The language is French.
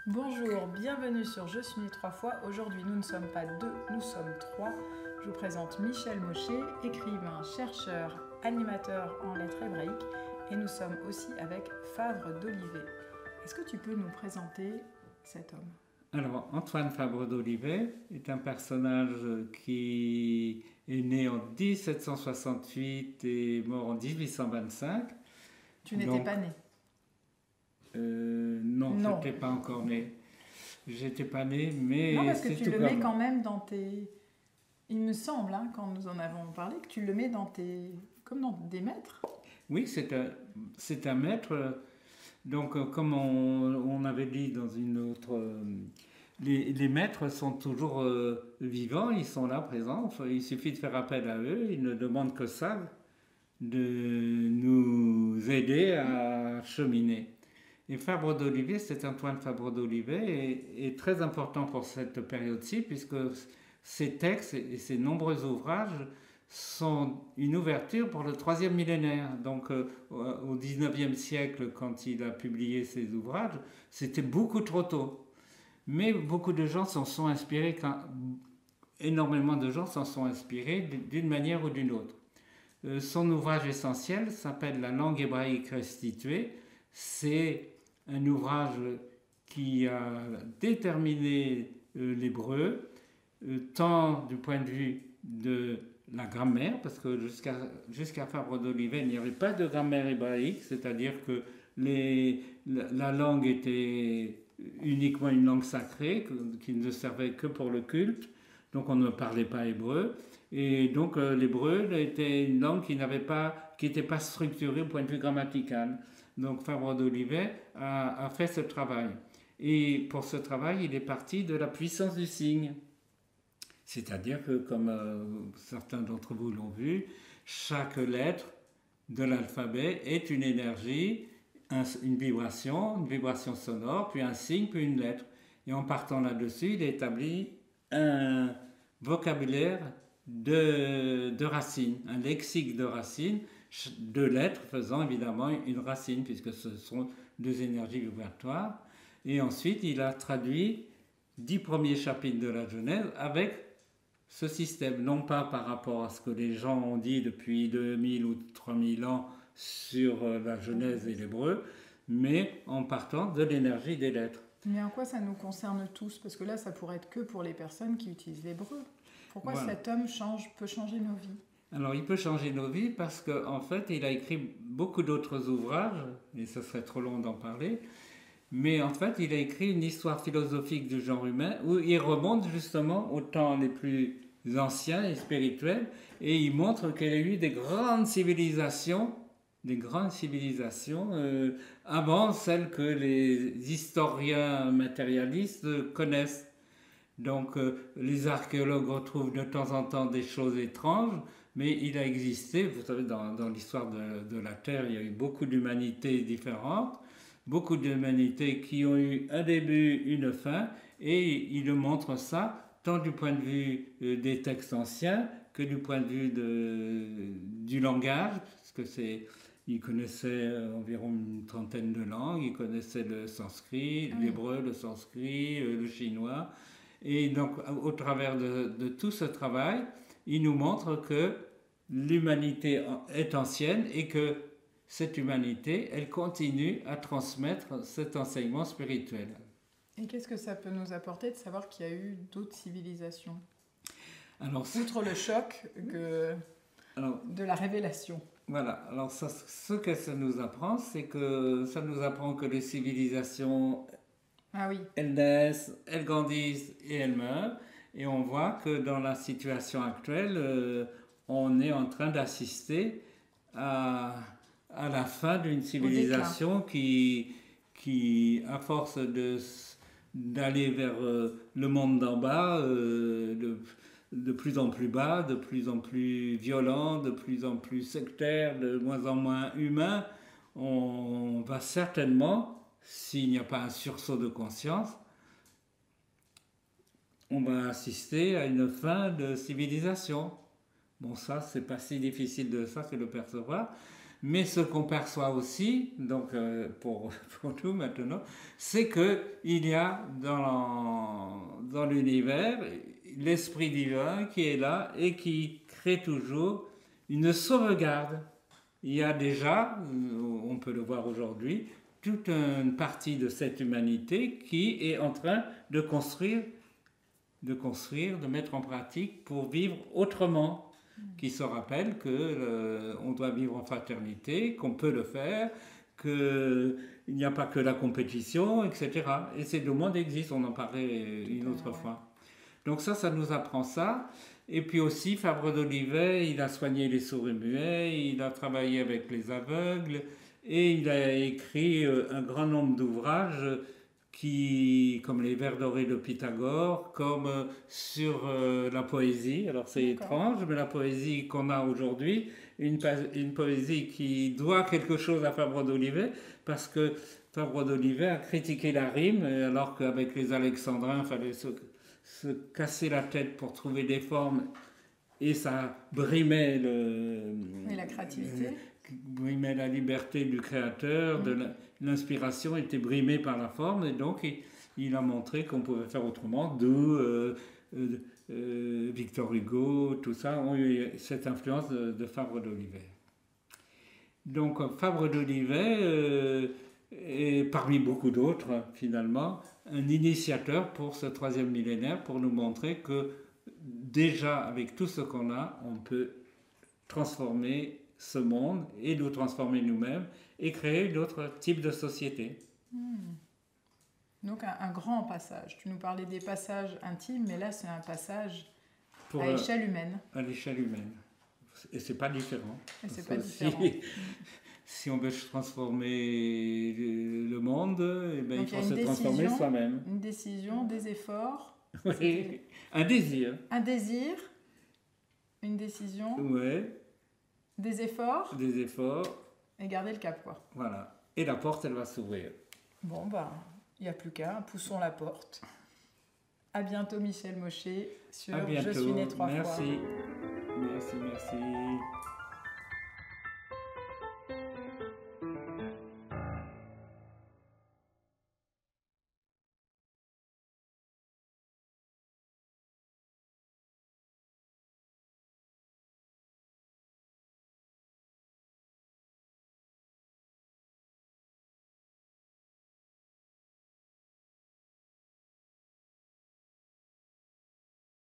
Bonjour, bienvenue sur Je suis né trois fois. Aujourd'hui, nous ne sommes pas deux, nous sommes trois. Je vous présente Michel Mochet, écrivain, chercheur, animateur en lettres hébraïques, et nous sommes aussi avec Favre d'Olivet. Est-ce que tu peux nous présenter cet homme? Alors, Antoine Fabre d'Olivet est un personnage qui est né en 1768 et mort en 1825. Tu n'étais Donc, pas né? non, je Non. n'étais pas encore né. J'étais pas né, Non, mais parce que c'est tu tout le mets comme. quand même dans tes... Il me semble, quand nous en avons parlé, que tu le mets dans tes... comme dans des maîtres. Oui, c'est un maître. Donc, comme on avait dit dans une autre. Les maîtres sont toujours vivants, ils sont là, présents. Enfin, il suffit de faire appel à eux, ils ne demandent que ça, de nous aider à cheminer. Et Fabre d'Olivet, c'est Antoine Fabre d'Olivet, est très important pour cette période-ci, puisque ses textes et ses nombreux ouvrages sont une ouverture pour le troisième millénaire. Donc au XIXe siècle, quand il a publié ses ouvrages, c'était beaucoup trop tôt. Mais beaucoup de gens s'en sont inspirés, énormément de gens s'en sont inspirés d'une manière ou d'une autre. Son ouvrage essentiel s'appelle La langue hébraïque restituée. C'est un ouvrage qui a déterminé l'hébreu, tant du point de vue de la grammaire, parce que jusqu'à Fabre d'Olivet, il n'y avait pas de grammaire hébraïque, c'est-à-dire que la langue était uniquement une langue sacrée, qui ne servait que pour le culte, donc on ne parlait pas hébreu. Et donc l'hébreu était une langue qui n'était pas structurée au point de vue grammatical. Donc Fabre d'Olivet a fait ce travail. Et pour ce travail, il est parti de la puissance du signe. C'est-à-dire que, comme certains d'entre vous l'ont vu, chaque lettre de l'alphabet est une énergie, une vibration sonore, puis un signe, puis une lettre. Et en partant là-dessus, il établit un vocabulaire de racines, un lexique de racines, deux lettres faisant évidemment une racine, puisque ce sont deux énergies vibratoires. Et ensuite, il a traduit 10 premiers chapitres de la Genèse avec ce système, non pas par rapport à ce que les gens ont dit depuis 2000 ou 3000 ans sur la Genèse et l'hébreu, mais en partant de l'énergie des lettres. Mais en quoi ça nous concerne tous? Parce que là, ça pourrait être que pour les personnes qui utilisent l'hébreu. Pourquoi Voilà. cet homme peut changer nos vies? Alors, il peut changer nos vies parce qu'en fait, il a écrit beaucoup d'autres ouvrages, et ce serait trop long d'en parler, mais en fait, il a écrit une histoire philosophique du genre humain où il remonte justement aux temps les plus anciens et spirituels, et il montre qu'il y a eu des grandes civilisations avant celles que les historiens matérialistes connaissent. Donc les archéologues retrouvent de temps en temps des choses étranges, mais il a existé, vous savez, dans l'histoire de la Terre, il y a eu beaucoup d'humanités différentes, beaucoup d'humanités qui ont eu un début, une fin, et il nous montre ça tant du point de vue des textes anciens que du point de vue du langage, parce que il connaissait environ une trentaine de langues, il connaissait le sanskrit, l'hébreu, le sanskrit, le chinois. Et donc, au travers de tout ce travail, il nous montre que l'humanité est ancienne et que cette humanité, elle continue à transmettre cet enseignement spirituel. Et qu'est-ce que ça peut nous apporter de savoir qu'il y a eu d'autres civilisations? Alors, Outre le choc de la révélation. Voilà, alors ce que ça nous apprend, c'est que ça nous apprend que les civilisations, elles naissent, elles grandissent et elles meurent. Et on voit que dans la situation actuelle, on est en train d'assister à la fin d'une civilisation qui, à force d'aller vers le monde d'en bas, de plus en plus bas, de plus en plus violent, de plus en plus sectaire, de moins en moins humain, on va certainement, s'il n'y a pas un sursaut de conscience, on va assister à une fin de civilisation. Bon, ça, c'est pas si difficile de ça que de le percevoir. Mais ce qu'on perçoit aussi, donc pour nous maintenant, c'est qu'il y a dans l'univers l'esprit divin qui est là et qui crée toujours une sauvegarde. Il y a déjà, on peut le voir aujourd'hui, toute une partie de cette humanité qui est en train de construire, de mettre en pratique pour vivre autrement, qui se rappelle qu'on doit vivre en fraternité, qu'on peut le faire, qu'il n'y a pas que la compétition, etc. Et ces deux mondes existent, on en parlait une autre fois. Donc ça nous apprend ça. Et puis aussi, Fabre d'Olivet, il a soigné les sourds et muets, il a travaillé avec les aveugles, et il a écrit un grand nombre d'ouvrages comme les vers dorés de Pythagore, comme sur la poésie. Alors c'est étrange, mais la poésie qu'on a aujourd'hui, une poésie qui doit quelque chose à Fabre d'Olivet, parce que Fabre d'Olivet a critiqué la rime, alors qu'avec les Alexandrins, il fallait se casser la tête pour trouver des formes, et ça brimait la créativité. Brimait la liberté du créateur, l'inspiration était brimée par la forme, et donc il a montré qu'on pouvait faire autrement, d'où Victor Hugo, tout ça ont eu cette influence de Fabre d'Olivet. Donc Fabre d'Olivet est parmi beaucoup d'autres finalement un initiateur pour ce 3e millénaire, pour nous montrer que déjà avec tout ce qu'on a, on peut transformer ce monde et nous transformer nous-mêmes et créer d'autres types de sociétés. Donc un grand passage. Tu nous parlais des passages intimes, mais là c'est un passage à l'échelle humaine. À l'échelle humaine. Et c'est pas différent. Et c'est pas différent. Si on veut transformer le monde, eh bien, il faut se transformer soi-même. Une décision, des efforts. Oui, un désir. Un désir, une décision. Ouais. Des efforts. Des efforts. Et garder le cap, quoi. Voilà. Et la porte, elle va s'ouvrir. Bon, il n'y a plus qu'à. Poussons la porte. À bientôt, Michel Mochet, sur Je suis né 3 fois. Merci. Merci.